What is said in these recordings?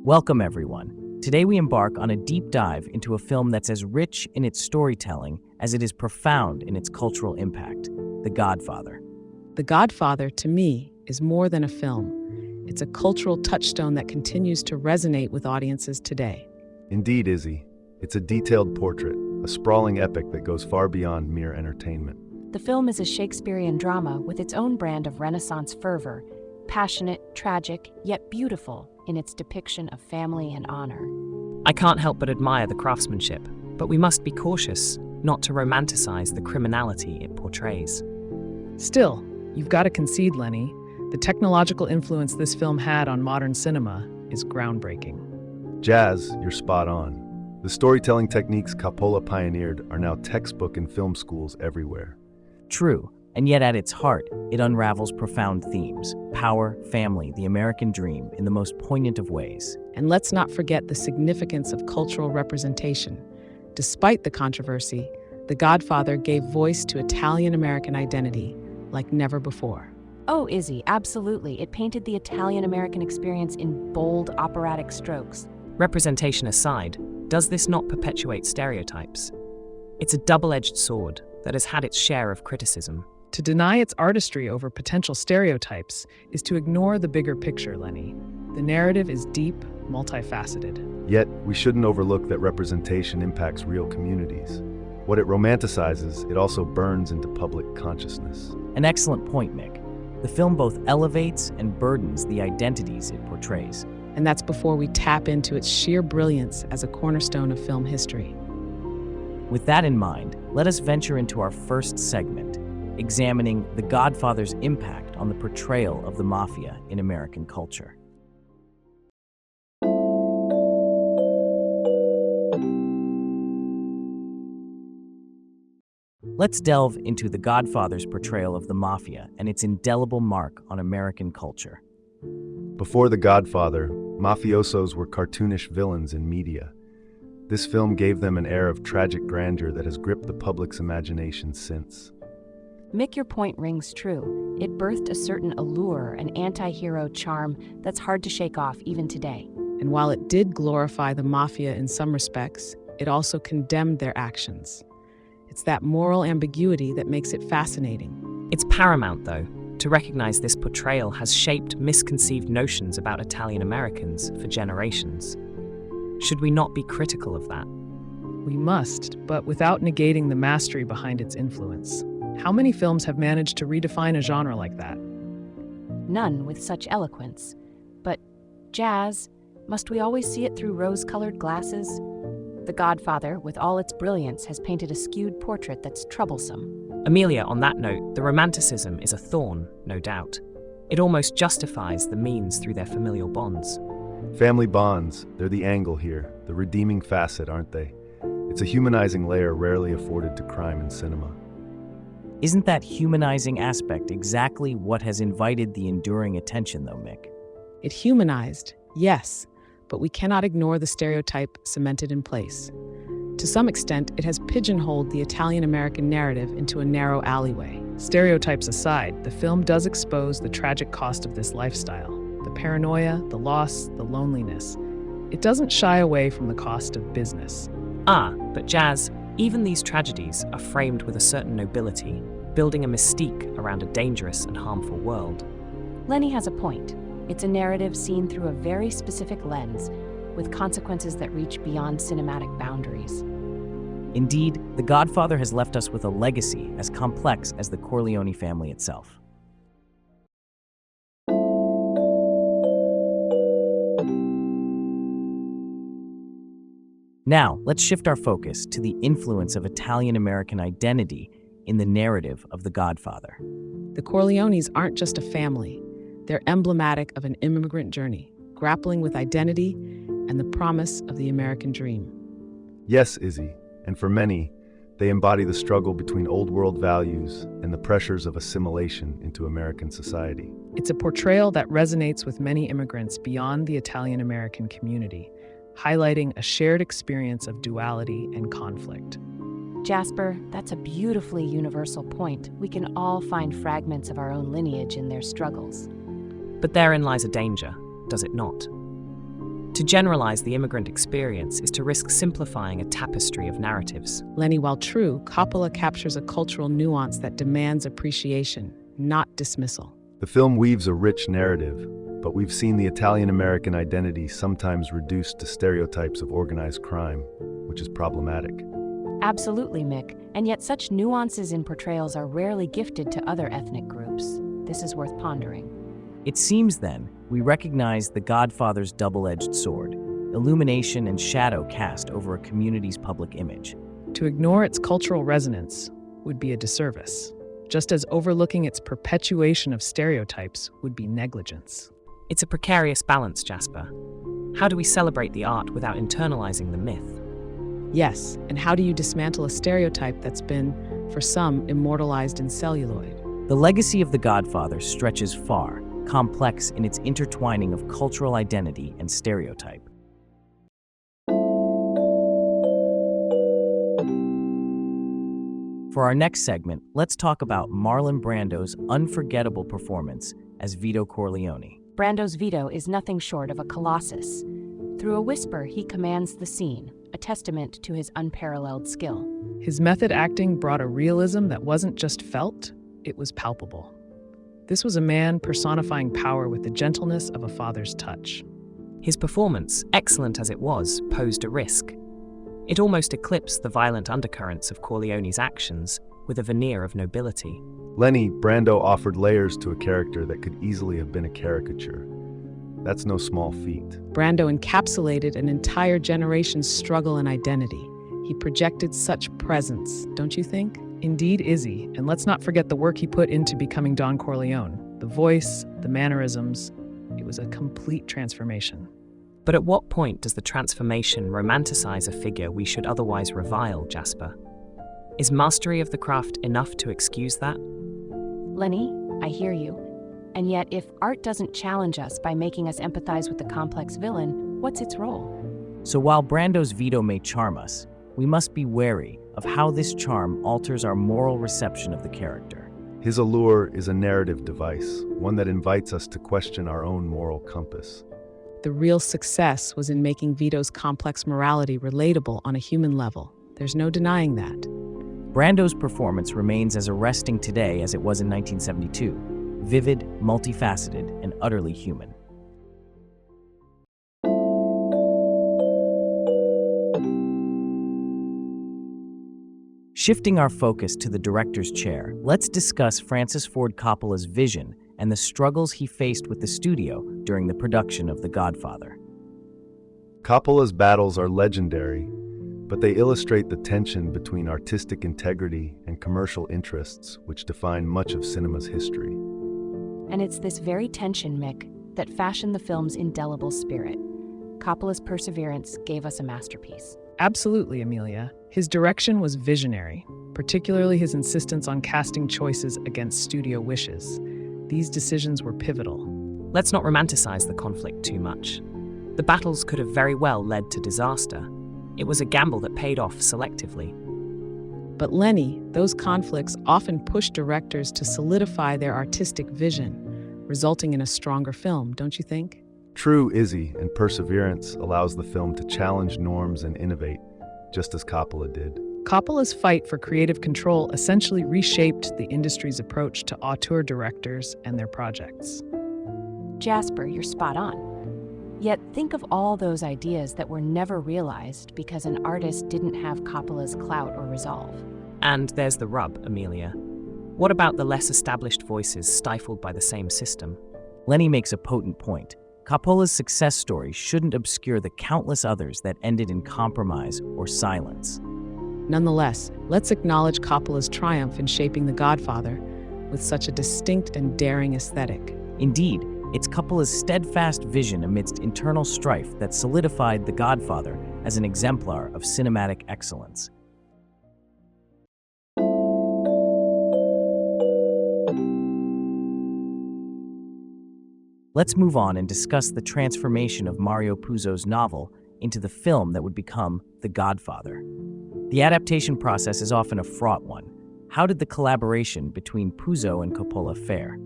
Welcome, everyone. Today we embark on a deep dive into a film that's as rich in its storytelling as it is profound in its cultural impact, The Godfather. The Godfather, to me, is more than a film. It's a cultural touchstone that continues to resonate with audiences today. Indeed, Izzy. It's a detailed portrait, a sprawling epic that goes far beyond mere entertainment. The film is a Shakespearean drama with its own brand of Renaissance fervor, passionate, tragic, yet beautiful in its depiction of family and honor. I can't help but admire the craftsmanship, but we must be cautious not to romanticize the criminality it portrays. Still, you've got to concede, Lenny, the technological influence this film had on modern cinema is groundbreaking. Jazz, you're spot on. The storytelling techniques Coppola pioneered are now textbook in film schools everywhere. True, and yet at its heart, it unravels profound themes: power, family, the American dream, in the most poignant of ways. And let's not forget the significance of cultural representation. Despite the controversy, The Godfather gave voice to Italian-American identity like never before. Oh, Izzy, absolutely. It painted the Italian-American experience in bold, operatic strokes. Representation aside, does this not perpetuate stereotypes? It's a double-edged sword that has had its share of criticism. To deny its artistry over potential stereotypes is to ignore the bigger picture, Lenny. The narrative is deep, multifaceted. Yet, we shouldn't overlook that representation impacts real communities. What it romanticizes, it also burns into public consciousness. An excellent point, Mick. The film both elevates and burdens the identities it portrays. And that's before we tap into its sheer brilliance as a cornerstone of film history. With that in mind, let us venture into our first segment, examining The Godfather's impact on the portrayal of the Mafia in American culture. Let's delve into The Godfather's portrayal of the Mafia and its indelible mark on American culture. Before The Godfather, mafiosos were cartoonish villains in media. This film gave them an air of tragic grandeur that has gripped the public's imagination since. Mick, your point rings true. It birthed a certain allure, an anti-hero charm that's hard to shake off even today. And while it did glorify the Mafia in some respects, it also condemned their actions. It's that moral ambiguity that makes it fascinating. It's paramount, though, to recognize this portrayal has shaped misconceived notions about Italian Americans for generations. Should we not be critical of that? We must, but without negating the mastery behind its influence. How many films have managed to redefine a genre like that? None with such eloquence. But jazz, must we always see it through rose-colored glasses? The Godfather, with all its brilliance, has painted a skewed portrait that's troublesome. Amelia, on that note, the romanticism is a thorn, no doubt. It almost justifies the means through their familial bonds. Family bonds, they're the angle here, the redeeming facet, aren't they? It's a humanizing layer rarely afforded to crime in cinema. Isn't that humanizing aspect exactly what has invited the enduring attention, though, Mick? It humanized, yes, but we cannot ignore the stereotype cemented in place. To some extent, it has pigeonholed the Italian-American narrative into a narrow alleyway. Stereotypes aside, the film does expose the tragic cost of this lifestyle. The paranoia, the loss, the loneliness. It doesn't shy away from the cost of business. But Jazz, even these tragedies are framed with a certain nobility, building a mystique around a dangerous and harmful world. Lenny has a point. It's a narrative seen through a very specific lens, with consequences that reach beyond cinematic boundaries. Indeed, The Godfather has left us with a legacy as complex as the Corleone family itself. Now, let's shift our focus to the influence of Italian-American identity in the narrative of The Godfather. The Corleones aren't just a family. They're emblematic of an immigrant journey, grappling with identity and the promise of the American dream. Yes, Izzy, and for many, they embody the struggle between old-world values and the pressures of assimilation into American society. It's a portrayal that resonates with many immigrants beyond the Italian-American community, highlighting a shared experience of duality and conflict. Jasper, that's a beautifully universal point. We can all find fragments of our own lineage in their struggles. But therein lies a danger, does it not? To generalize the immigrant experience is to risk simplifying a tapestry of narratives. Lenny, while true, Coppola captures a cultural nuance that demands appreciation, not dismissal. The film weaves a rich narrative, but we've seen the Italian-American identity sometimes reduced to stereotypes of organized crime, which is problematic. Absolutely, Mick, and yet such nuances in portrayals are rarely gifted to other ethnic groups. This is worth pondering. It seems, then, we recognize the Godfather's double-edged sword, illumination and shadow cast over a community's public image. To ignore its cultural resonance would be a disservice, just as overlooking its perpetuation of stereotypes would be negligence. It's a precarious balance, Jasper. How do we celebrate the art without internalizing the myth? Yes, and how do you dismantle a stereotype that's been, for some, immortalized in celluloid? The legacy of The Godfather stretches far, complex in its intertwining of cultural identity and stereotype. For our next segment, let's talk about Marlon Brando's unforgettable performance as Vito Corleone. Brando's Vito is nothing short of a colossus. Through a whisper, he commands the scene, a testament to his unparalleled skill. His method acting brought a realism that wasn't just felt, it was palpable. This was a man personifying power with the gentleness of a father's touch. His performance, excellent as it was, posed a risk. It almost eclipsed the violent undercurrents of Corleone's actions with a veneer of nobility. Lenny, Brando offered layers to a character that could easily have been a caricature. That's no small feat. Brando encapsulated an entire generation's struggle and identity. He projected such presence, don't you think? Indeed, Izzy, and let's not forget the work he put into becoming Don Corleone. The voice, the mannerisms, it was a complete transformation. But at what point does the transformation romanticize a figure we should otherwise revile, Jasper? Is mastery of the craft enough to excuse that? Lenny, I hear you. And yet, if art doesn't challenge us by making us empathize with the complex villain, what's its role? So while Brando's Vito may charm us, we must be wary of how this charm alters our moral reception of the character. His allure is a narrative device, one that invites us to question our own moral compass. The real success was in making Vito's complex morality relatable on a human level. There's no denying that. Brando's performance remains as arresting today as it was in 1972, vivid, multifaceted, and utterly human. Shifting our focus to the director's chair, let's discuss Francis Ford Coppola's vision and the struggles he faced with the studio during the production of The Godfather. Coppola's battles are legendary, but they illustrate the tension between artistic integrity and commercial interests which define much of cinema's history. And it's this very tension, Mick, that fashioned the film's indelible spirit. Coppola's perseverance gave us a masterpiece. Absolutely, Amelia. His direction was visionary, particularly his insistence on casting choices against studio wishes. These decisions were pivotal. Let's not romanticize the conflict too much. The battles could have very well led to disaster. It was a gamble that paid off selectively. But Lenny, those conflicts often push directors to solidify their artistic vision, resulting in a stronger film, don't you think? True, Izzy, and perseverance allows the film to challenge norms and innovate, just as Coppola did. Coppola's fight for creative control essentially reshaped the industry's approach to auteur directors and their projects. Jasper, you're spot on. Yet think of all those ideas that were never realized because an artist didn't have Coppola's clout or resolve. And there's the rub, Amelia. What about the less established voices stifled by the same system? Lenny makes a potent point. Coppola's success story shouldn't obscure the countless others that ended in compromise or silence. Nonetheless, let's acknowledge Coppola's triumph in shaping The Godfather with such a distinct and daring aesthetic. Indeed, it's Coppola's steadfast vision amidst internal strife that solidified The Godfather as an exemplar of cinematic excellence. Let's move on and discuss the transformation of Mario Puzo's novel into the film that would become The Godfather. The adaptation process is often a fraught one. How did the collaboration between Puzo and Coppola fare?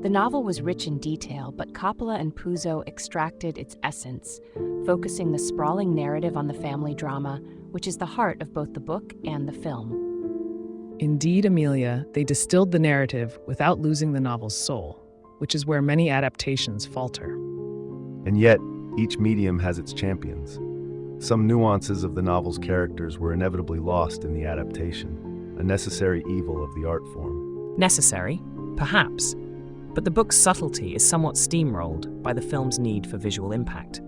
The novel was rich in detail, but Coppola and Puzo extracted its essence, focusing the sprawling narrative on the family drama, which is the heart of both the book and the film. Indeed, Amelia, they distilled the narrative without losing the novel's soul, which is where many adaptations falter. And yet, each medium has its champions. Some nuances of the novel's characters were inevitably lost in the adaptation, a necessary evil of the art form. Necessary? Perhaps. But the book's subtlety is somewhat steamrolled by the film's need for visual impact.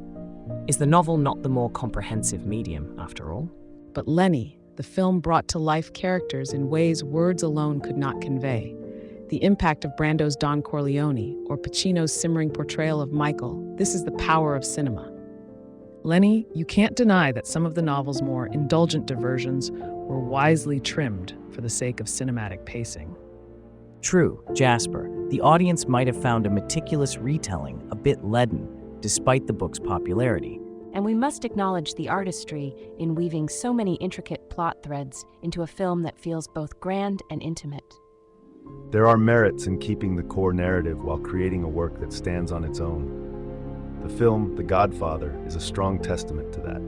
Is the novel not the more comprehensive medium, after all? But Lenny, the film brought to life characters in ways words alone could not convey. The impact of Brando's Don Corleone or Pacino's simmering portrayal of Michael, this is the power of cinema. Lenny, you can't deny that some of the novel's more indulgent diversions were wisely trimmed for the sake of cinematic pacing. True, Jasper, the audience might have found a meticulous retelling a bit leaden, despite the book's popularity. And we must acknowledge the artistry in weaving so many intricate plot threads into a film that feels both grand and intimate. There are merits in keeping the core narrative while creating a work that stands on its own. The film, The Godfather, is a strong testament to that.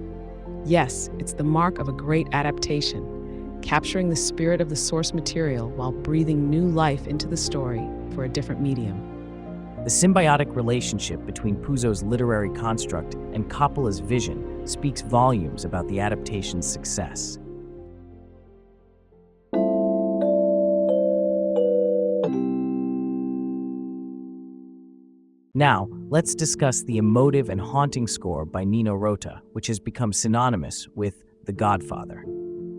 Yes, it's the mark of a great adaptation, capturing the spirit of the source material while breathing new life into the story for a different medium. The symbiotic relationship between Puzo's literary construct and Coppola's vision speaks volumes about the adaptation's success. Now, let's discuss the emotive and haunting score by Nino Rota, which has become synonymous with The Godfather.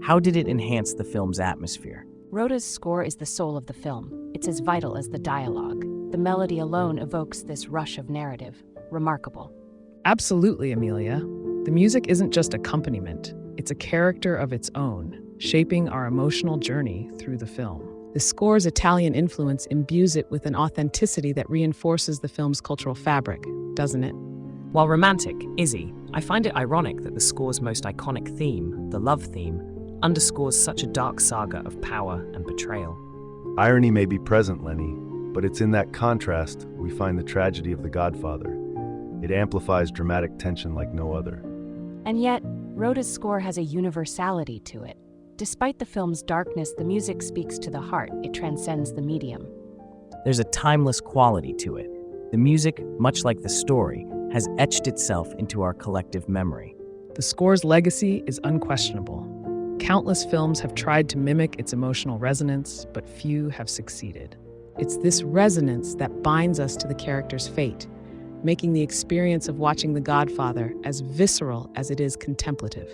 How did it enhance the film's atmosphere? Rota's score is the soul of the film. It's as vital as the dialogue. The melody alone evokes this rush of narrative. Remarkable. Absolutely, Amelia. The music isn't just accompaniment. It's a character of its own, shaping our emotional journey through the film. The score's Italian influence imbues it with an authenticity that reinforces the film's cultural fabric, doesn't it? While romantic, Izzy, I find it ironic that the score's most iconic theme, the love theme, underscores such a dark saga of power and betrayal. Irony may be present, Lenny, but it's in that contrast we find the tragedy of The Godfather. It amplifies dramatic tension like no other. And yet, Rota's score has a universality to it. Despite the film's darkness, the music speaks to the heart. It transcends the medium. There's a timeless quality to it. The music, much like the story, has etched itself into our collective memory. The score's legacy is unquestionable. Countless films have tried to mimic its emotional resonance, but few have succeeded. It's this resonance that binds us to the character's fate, making the experience of watching The Godfather as visceral as it is contemplative.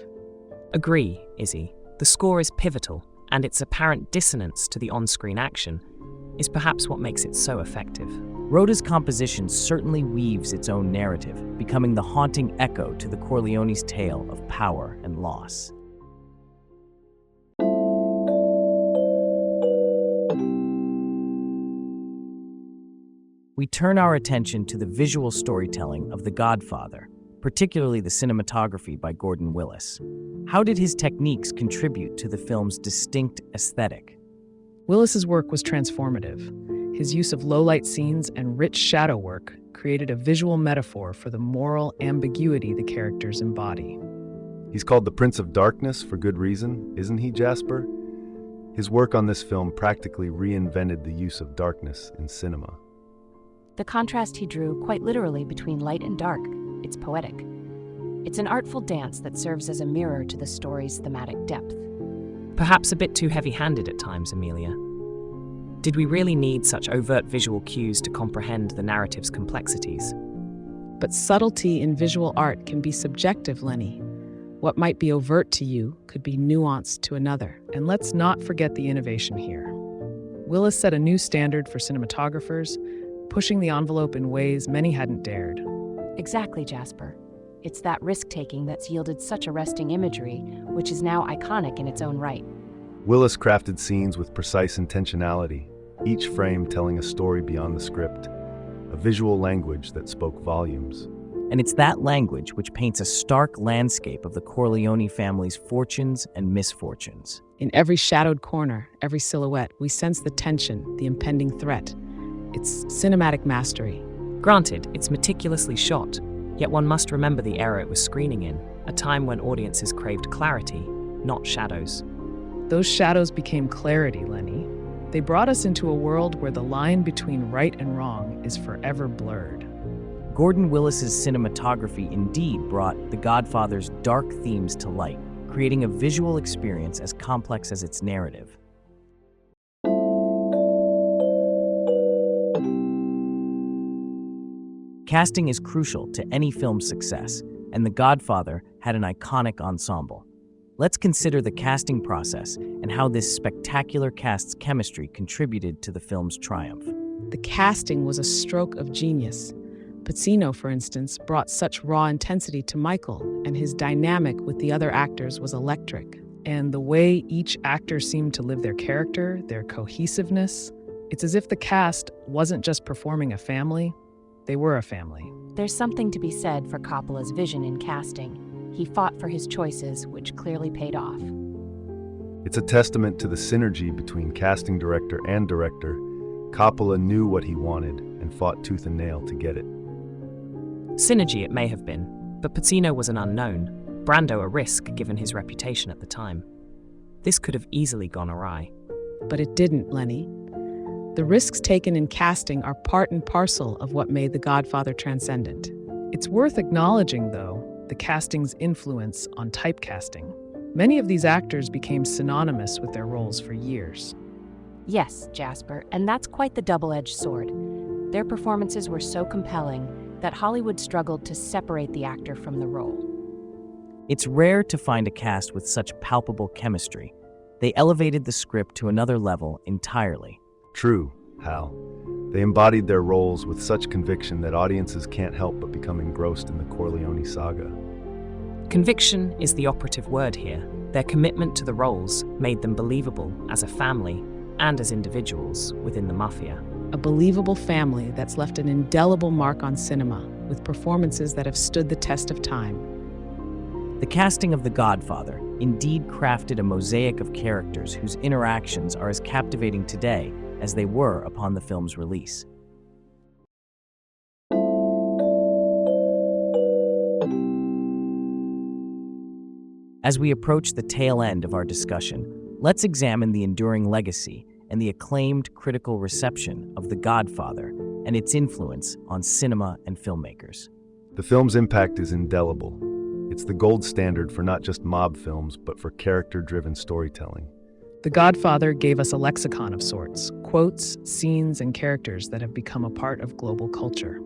Agree, Izzy. The score is pivotal, and its apparent dissonance to the on-screen action is perhaps what makes it so effective. Rota's composition certainly weaves its own narrative, becoming the haunting echo to the Corleone's tale of power and loss. We turn our attention to the visual storytelling of The Godfather, particularly the cinematography by Gordon Willis. How did his techniques contribute to the film's distinct aesthetic? Willis's work was transformative. His use of low-light scenes and rich shadow work created a visual metaphor for the moral ambiguity the characters embody. He's called the Prince of Darkness for good reason, isn't he, Jasper? His work on this film practically reinvented the use of darkness in cinema. The contrast he drew quite literally between light and dark, it's poetic. It's an artful dance that serves as a mirror to the story's thematic depth. Perhaps a bit too heavy-handed at times, Amelia. Did we really need such overt visual cues to comprehend the narrative's complexities? But subtlety in visual art can be subjective, Lenny. What might be overt to you could be nuanced to another. And let's not forget the innovation here. Willis set a new standard for cinematographers, pushing the envelope in ways many hadn't dared. Exactly, Jasper. It's that risk-taking that's yielded such arresting imagery, which is now iconic in its own right. Willis crafted scenes with precise intentionality, each frame telling a story beyond the script, a visual language that spoke volumes. And it's that language which paints a stark landscape of the Corleone family's fortunes and misfortunes. In every shadowed corner, every silhouette, we sense the tension, the impending threat. It's cinematic mastery. Granted, it's meticulously shot, yet one must remember the era it was screening in, a time when audiences craved clarity, not shadows. Those shadows became clarity, Lenny. They brought us into a world where the line between right and wrong is forever blurred. Gordon Willis's cinematography indeed brought The Godfather's dark themes to light, creating a visual experience as complex as its narrative. Casting is crucial to any film's success, and The Godfather had an iconic ensemble. Let's consider the casting process and how this spectacular cast's chemistry contributed to the film's triumph. The casting was a stroke of genius. Pacino, for instance, brought such raw intensity to Michael, and his dynamic with the other actors was electric. And the way each actor seemed to live their character, their cohesiveness, it's as if the cast wasn't just performing a family, they were a family. There's something to be said for Coppola's vision in casting. He fought for his choices, which clearly paid off. It's a testament to the synergy between casting director and director. Coppola knew what he wanted and fought tooth and nail to get it. Synergy it may have been, but Pacino was an unknown, Brando a risk given his reputation at the time. This could have easily gone awry. But it didn't, Lenny. The risks taken in casting are part and parcel of what made The Godfather transcendent. It's worth acknowledging, though, the casting's influence on typecasting. Many of these actors became synonymous with their roles for years. Yes, Jasper, and that's quite the double-edged sword. Their performances were so compelling that Hollywood struggled to separate the actor from the role. It's rare to find a cast with such palpable chemistry. They elevated the script to another level entirely. True, Hal. They embodied their roles with such conviction that audiences can't help but become engrossed in the Corleone saga. Conviction is the operative word here. Their commitment to the roles made them believable as a family and as individuals within the Mafia. A believable family that's left an indelible mark on cinema, with performances that have stood the test of time. The casting of The Godfather indeed crafted a mosaic of characters whose interactions are as captivating today as they were upon the film's release. As we approach the tail end of our discussion, let's examine the enduring legacy and the acclaimed critical reception of The Godfather and its influence on cinema and filmmakers. The film's impact is indelible. It's the gold standard for not just mob films, but for character-driven storytelling. The Godfather gave us a lexicon of sorts, quotes, scenes, and characters that have become a part of global culture.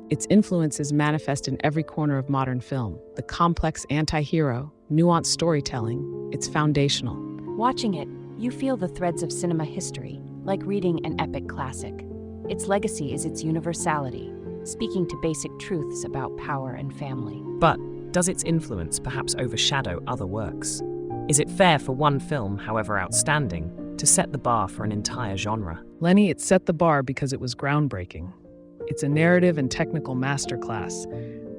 Its influence is manifest in every corner of modern film. The complex anti-hero, nuanced storytelling, it's foundational. Watching it, you feel the threads of cinema history, like reading an epic classic. Its legacy is its universality, speaking to basic truths about power and family. But does its influence perhaps overshadow other works? Is it fair for one film, however outstanding, to set the bar for an entire genre? Lenny, it set the bar because it was groundbreaking. It's a narrative and technical masterclass.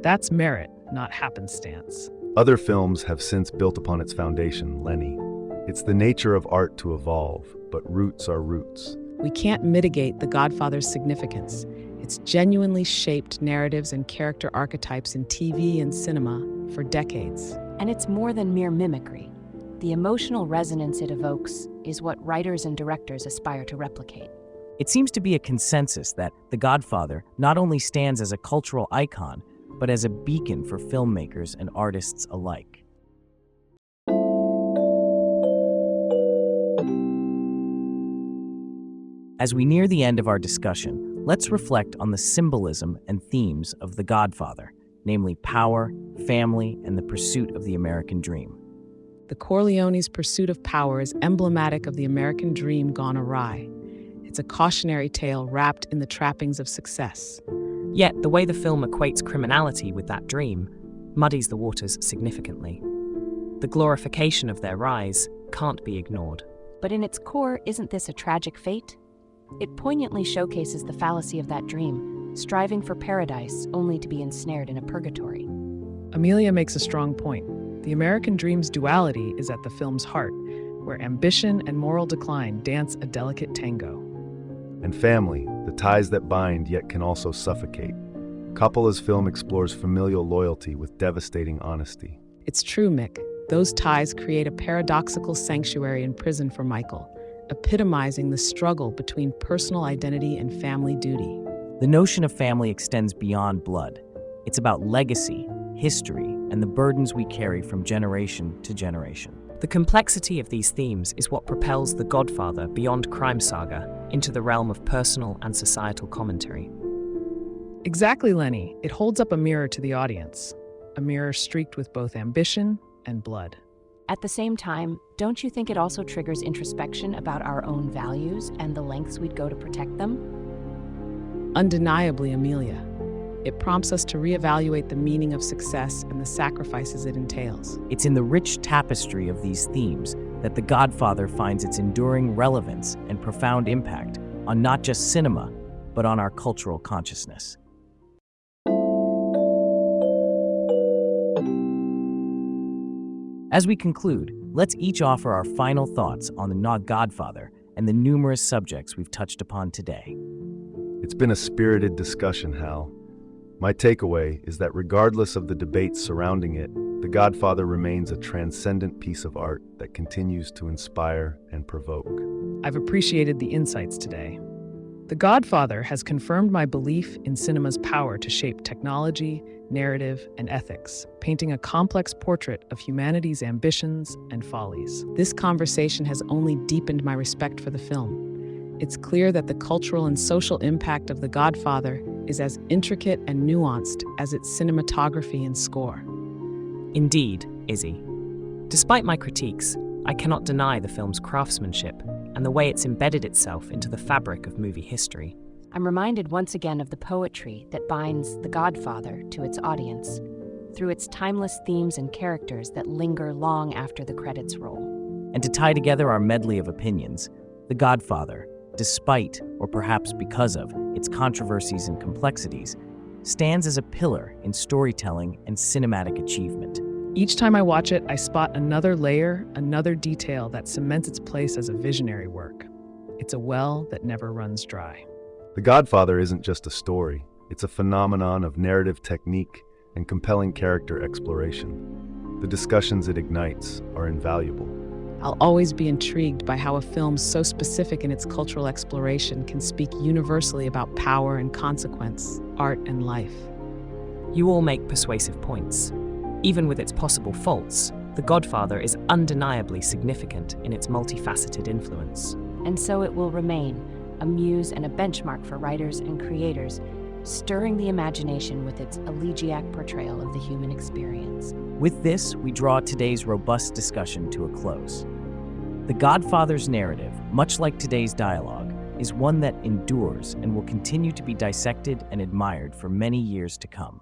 That's merit, not happenstance. Other films have since built upon its foundation, Lenny. It's the nature of art to evolve, but roots are roots. We can't mitigate The Godfather's significance. It's genuinely shaped narratives and character archetypes in TV and cinema for decades. And it's more than mere mimicry. The emotional resonance it evokes is what writers and directors aspire to replicate. It seems to be a consensus that The Godfather not only stands as a cultural icon, but as a beacon for filmmakers and artists alike. As we near the end of our discussion, let's reflect on the symbolism and themes of The Godfather, namely power, family, and the pursuit of the American dream. The Corleone's pursuit of power is emblematic of the American dream gone awry. It's a cautionary tale wrapped in the trappings of success. Yet, the way the film equates criminality with that dream muddies the waters significantly. The glorification of their rise can't be ignored. But in its core, isn't this a tragic fate? It poignantly showcases the fallacy of that dream, striving for paradise only to be ensnared in a purgatory. Amelia makes a strong point. The American dream's duality is at the film's heart, where ambition and moral decline dance a delicate tango. And family, the ties that bind yet can also suffocate. Coppola's film explores familial loyalty with devastating honesty. It's true, Mick. Those ties create a paradoxical sanctuary in prison for Michael, epitomizing the struggle between personal identity and family duty. The notion of family extends beyond blood. It's about legacy, history, and the burdens we carry from generation to generation. The complexity of these themes is what propels The Godfather beyond crime saga into the realm of personal and societal commentary. Exactly, Lenny. It holds up a mirror to the audience, a mirror streaked with both ambition and blood. At the same time, don't you think it also triggers introspection about our own values and the lengths we'd go to protect them? Undeniably, Amelia. It prompts us to reevaluate the meaning of success and the sacrifices it entails. It's in the rich tapestry of these themes that The Godfather finds its enduring relevance and profound impact on not just cinema, but on our cultural consciousness. As we conclude, let's each offer our final thoughts on the Godfather and the numerous subjects we've touched upon today. It's been a spirited discussion, Hal. My takeaway is that regardless of the debates surrounding it, The Godfather remains a transcendent piece of art that continues to inspire and provoke. I've appreciated the insights today. The Godfather has confirmed my belief in cinema's power to shape technology, narrative, and ethics, painting a complex portrait of humanity's ambitions and follies. This conversation has only deepened my respect for the film. It's clear that the cultural and social impact of The Godfather is as intricate and nuanced as its cinematography and score. Indeed, Izzy. Despite my critiques, I cannot deny the film's craftsmanship and the way it's embedded itself into the fabric of movie history. I'm reminded once again of the poetry that binds The Godfather to its audience, through its timeless themes and characters that linger long after the credits roll. And to tie together our medley of opinions, The Godfather, despite, or perhaps because of, its controversies and complexities, stands as a pillar in storytelling and cinematic achievement. Each time I watch it, I spot another layer, another detail that cements its place as a visionary work. It's a well that never runs dry. The Godfather isn't just a story, it's a phenomenon of narrative technique and compelling character exploration. The discussions it ignites are invaluable. I'll always be intrigued by how a film so specific in its cultural exploration can speak universally about power and consequence, art and life. You all make persuasive points. Even with its possible faults, The Godfather is undeniably significant in its multifaceted influence. And so it will remain a muse and a benchmark for writers and creators, stirring the imagination with its elegiac portrayal of the human experience. With this, we draw today's robust discussion to a close. The Godfather's narrative, much like today's dialogue, is one that endures and will continue to be dissected and admired for many years to come.